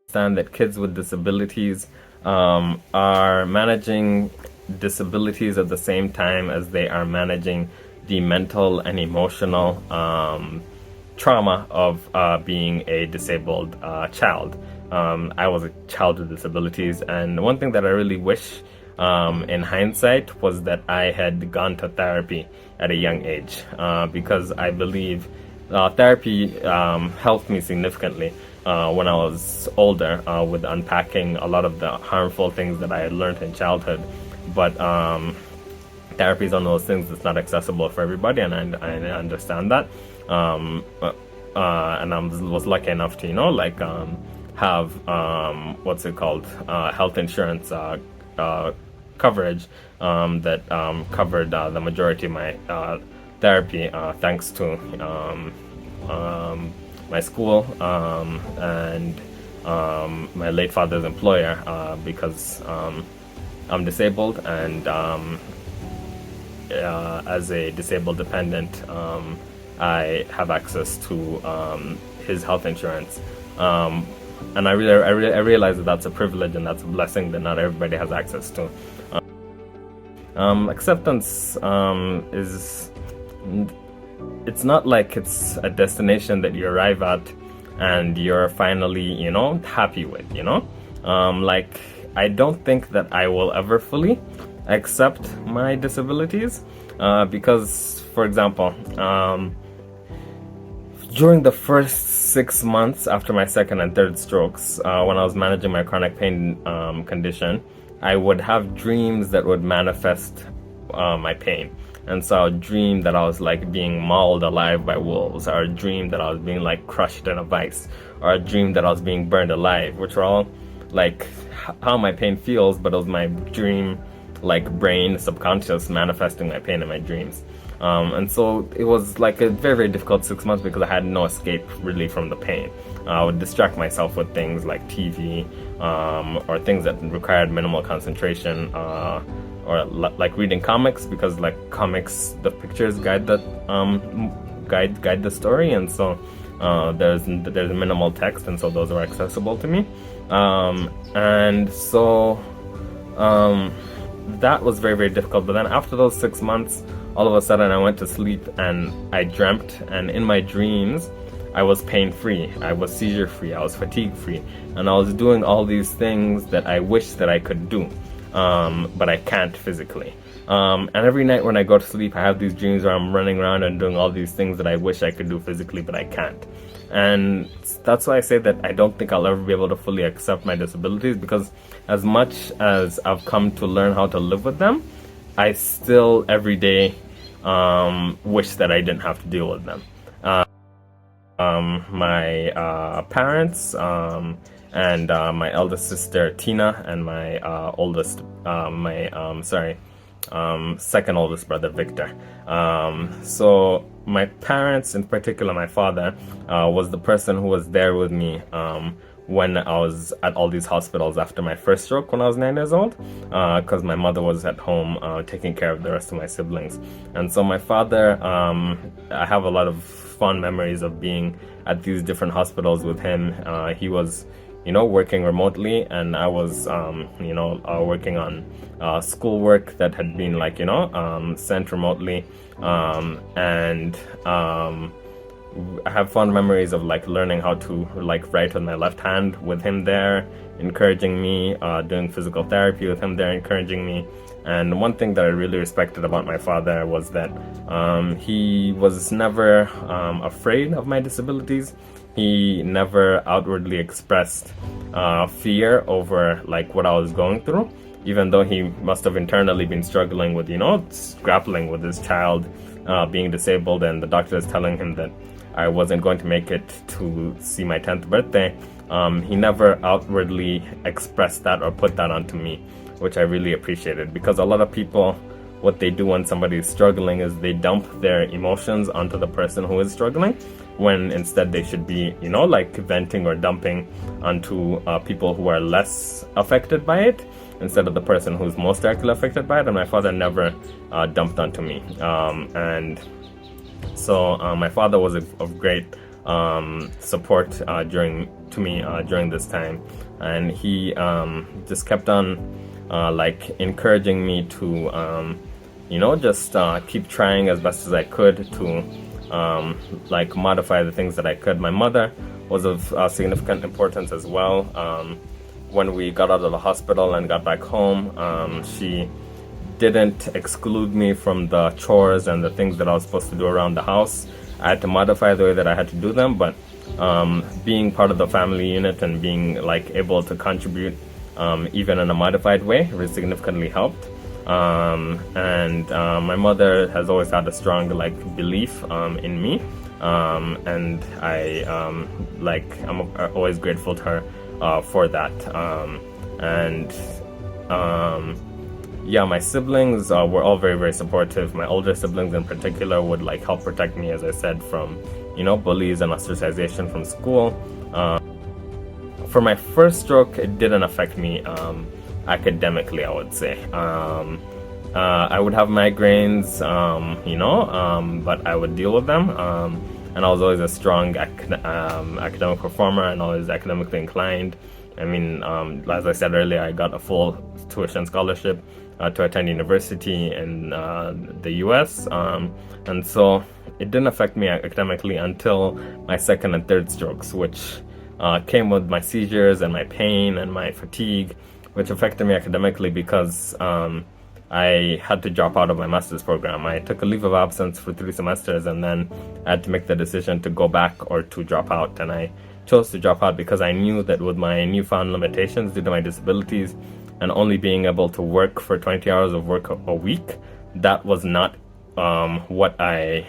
understand that kids with disabilities are managing disabilities at the same time as they are managing the mental and emotional trauma of being a disabled child. I was a child with disabilities, and one thing that I really wish in hindsight was that I had gone to therapy at a young age, because I believe therapy helped me significantly when I was older with unpacking a lot of the harmful things that I had learned in childhood. But therapy is one of those things that's not accessible for everybody, and I understand that. And I was lucky enough to, have what's it called, health insurance coverage that covered the majority of my therapy, thanks to my school and my late father's employer, because I'm disabled, and as a disabled dependent, I have access to his health insurance. And I realize that that's a privilege and that's a blessing that not everybody has access to. Acceptance is, it's not like it's a destination that you arrive at and you're finally, happy with, like, I don't think that I will ever fully accept my disabilities, because, for example, during the first 6 months after my second and third strokes, when I was managing my chronic pain condition, I would have dreams that would manifest my pain. And so I would dream that I was like being mauled alive by wolves, or a dream that I was being like crushed in a vice, or a dream that I was being burned alive, which were all like how my pain feels, but it was my dream, like brain, subconscious manifesting my pain in my dreams. And so it was like a very, very difficult 6 months because I had no escape really from the pain. I would distract myself with things like TV, or things that required minimal concentration, or like reading comics, because like comics, the pictures guide the guide the story, and so there's minimal text, and so those are accessible to me. And so that was very, very difficult. But then after those 6 months, all of a sudden I went to sleep and I dreamt, and in my dreams I was pain-free, I was seizure-free, I was fatigue-free, and I was doing all these things that I wish that I could do, but I can't physically. And every night when I go to sleep, I have these dreams where I'm running around and doing all these things that I wish I could do physically, but I can't. And that's why I say that I don't think I'll ever be able to fully accept my disabilities, because as much as I've come to learn how to live with them, I still every day wish that I didn't have to deal with them. My parents, and my eldest sister Tina, and my second oldest brother Victor. So my parents, in particular my father, was the person who was there with me when I was at all these hospitals after my first stroke when I was 9 years old, because my mother was at home taking care of the rest of my siblings. And so my father, I have a lot of fond memories of being at these different hospitals with him. He was, working remotely, and I was, working on schoolwork that had been sent remotely, and I have fond memories of learning how to write with my left hand with him there, encouraging me, doing physical therapy with him there, encouraging me. And one thing that I really respected about my father was that he was never afraid of my disabilities. He never outwardly expressed fear over what I was going through, even though he must have internally been struggling with, grappling with his child being disabled, and the doctor is telling him that I wasn't going to make it to see my 10th birthday. He never outwardly expressed that or put that onto me, which I really appreciated, because a lot of people, what they do when somebody is struggling is they dump their emotions onto the person who is struggling, when instead they should be, venting or dumping onto people who are less affected by it, instead of the person who's most directly affected by it. And my father never dumped onto me. And so my father was a great support during this time, and he just kept on like encouraging me to just keep trying as best as I could to like modify the things that I could. My mother was of significant importance as well. When we got out of the hospital and got back home, she didn't exclude me from the chores and the things that I was supposed to do around the house. I had to modify the way that I had to do them, but being part of the family unit and being like able to contribute even in a modified way really significantly helped. And my mother has always had a strong like belief in me, and I'm always grateful to her for that. Yeah, my siblings were all very, very supportive. My older siblings in particular would like help protect me, as I said, from bullies and ostracization from school. For my first stroke, it didn't affect me academically, I would say. I would have migraines, but I would deal with them. And I was always a strong academic performer and always academically inclined. I mean, as I said earlier, I got a full tuition scholarship to attend university in the US. And so it didn't affect me academically until my second and third strokes, which came with my seizures and my pain and my fatigue, which affected me academically because I had to drop out of my master's program. I took a leave of absence for 3 semesters and then I had to make the decision to go back or to drop out. And I chose to drop out because I knew that with my newfound limitations due to my disabilities and only being able to work for 20 hours of work a week, that was not what I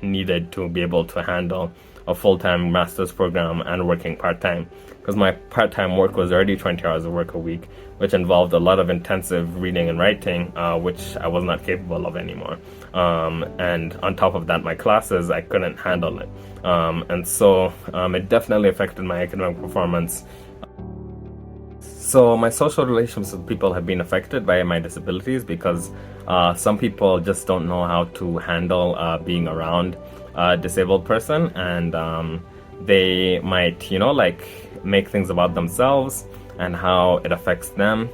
needed to be able to handle a full-time master's program and working part-time, because my part-time work was already 20 hours of work a week, which involved a lot of intensive reading and writing, which I was not capable of anymore. And on top of that, my classes, I couldn't handle it. And so it definitely affected my academic performance. So my social relationships with people have been affected by my disabilities because some people just don't know how to handle being around a disabled person, and they might, make things about themselves and how it affects them.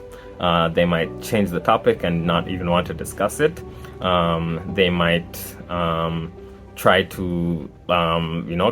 They might change the topic and not even want to discuss it. They might try to,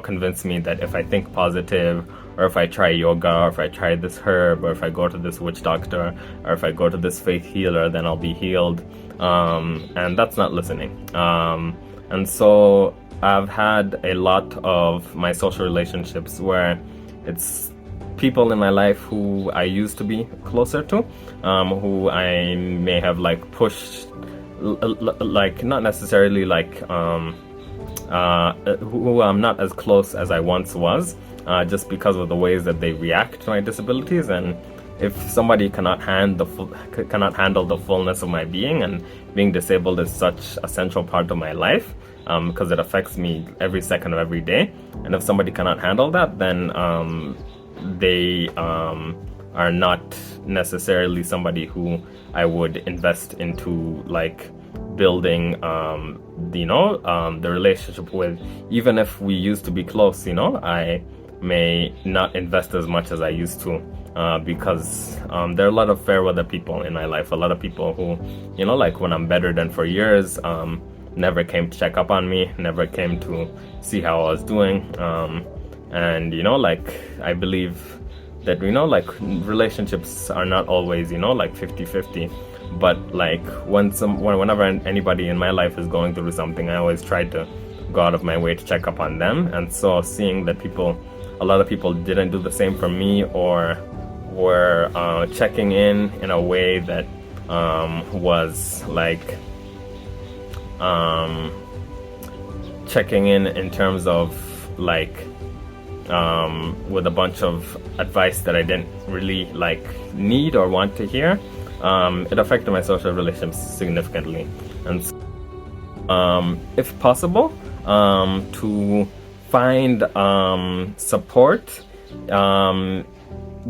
convince me that if I think positive, or if I try yoga, or if I try this herb, or if I go to this witch doctor, or if I go to this faith healer, then I'll be healed. And that's not listening. And so I've had a lot of my social relationships where it's people in my life who I used to be closer to, who I may have pushed, not necessarily who I'm not as close as I once was, just because of the ways that they react to my disabilities. And if somebody cannot handle the fullness of my being, and being disabled is such a central part of my life, because it affects me every second of every day, and if somebody cannot handle that, then they are not necessarily somebody who I would invest into building the relationship with. Even if we used to be close, I may not invest as much as I used to, because there are a lot of fair weather people in my life, a lot of people who, when I'm bedridden for years, never came to check up on me, never came to see how I was doing. And I believe that relationships are not always 50-50, but whenever anybody in my life is going through something, I always try to go out of my way to check up on them. And so seeing that a lot of people didn't do the same for me, or were checking in a way that was checking in terms of with a bunch of advice that I didn't really need or want to hear, it affected my social relationships significantly. And so, if possible, to find support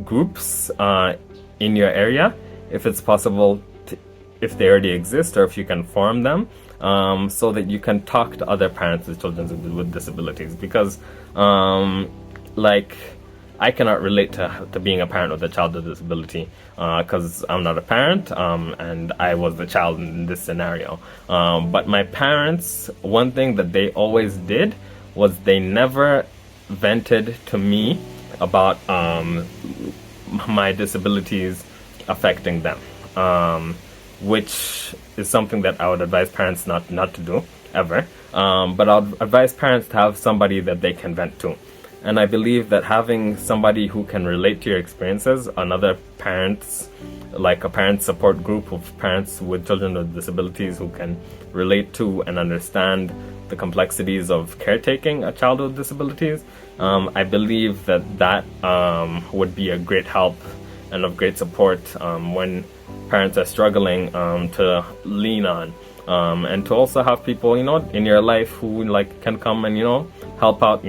groups in your area, if it's possible, if they already exist, or if you can form them, so that you can talk to other parents with children with disabilities, because like I cannot relate to being a parent with a child with a disability, because I'm not a parent, and I was the child in this scenario. But my parents, one thing that they always did was they never vented to me about my disabilities affecting them, which is something that I would advise parents not to do ever. But I would advise parents to have somebody that they can vent to. And I believe that having somebody who can relate to your experiences, another parents, like a parent support group of parents with children with disabilities who can relate to and understand the complexities of caretaking a child with disabilities, I believe that would be a great help and of great support when parents are struggling to lean on. And to also have people, in your life who can come and, help out,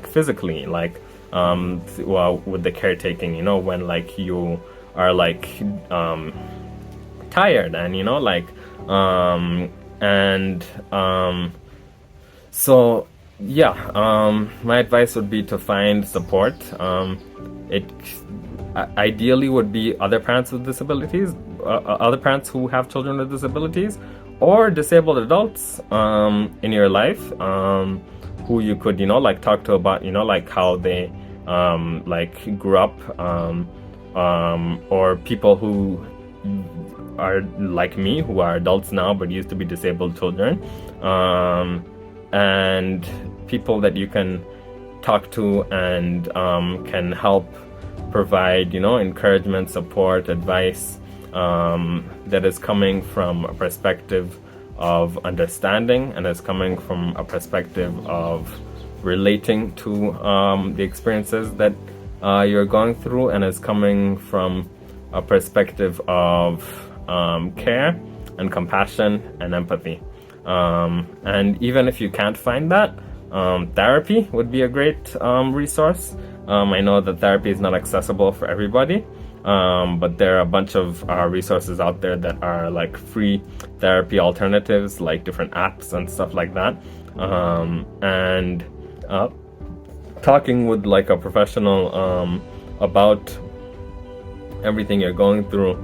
physically, with the caretaking, when you are tired and, so yeah, my advice would be to find support. It ideally would be other parents with disabilities, other parents who have children with disabilities, or disabled adults in your life, who you could talk to about how they grew up, or people who are like me, who are adults now but used to be disabled children, and people that you can talk to and can help provide encouragement, support, advice, that is coming from a perspective of understanding and is coming from a perspective of relating to the experiences that you're going through, and is coming from a perspective of care and compassion and empathy. And even if you can't find that, therapy would be a great resource. I know that therapy is not accessible for everybody, but there are a bunch of resources out there that are free therapy alternatives, like different apps and stuff like that. And talking with a professional about everything you're going through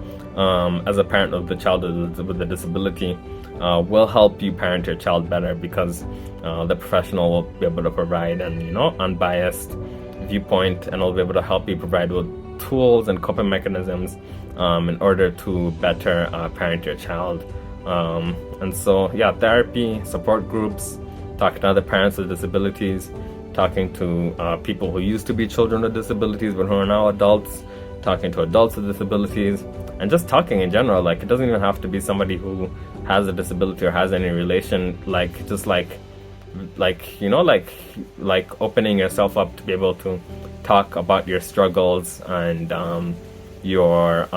as a parent of the child with a disability will help you parent your child better, because the professional will be able to provide an unbiased viewpoint, and will be able to help you provide with tools and coping mechanisms in order to better parent your child. And so yeah, therapy, support groups, talking to other parents with disabilities, talking to people who used to be children with disabilities but who are now adults, talking to adults with disabilities, and just talking in general. It doesn't even have to be somebody who has a disability or has any relation, opening yourself up to be able to talk about your struggles and your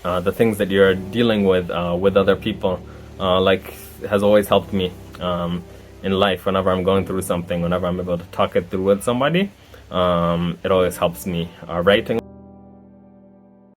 the things that you're dealing with other people, has always helped me in life. Whenever I'm going through something, whenever I'm able to talk it through with somebody, it always helps me. Writing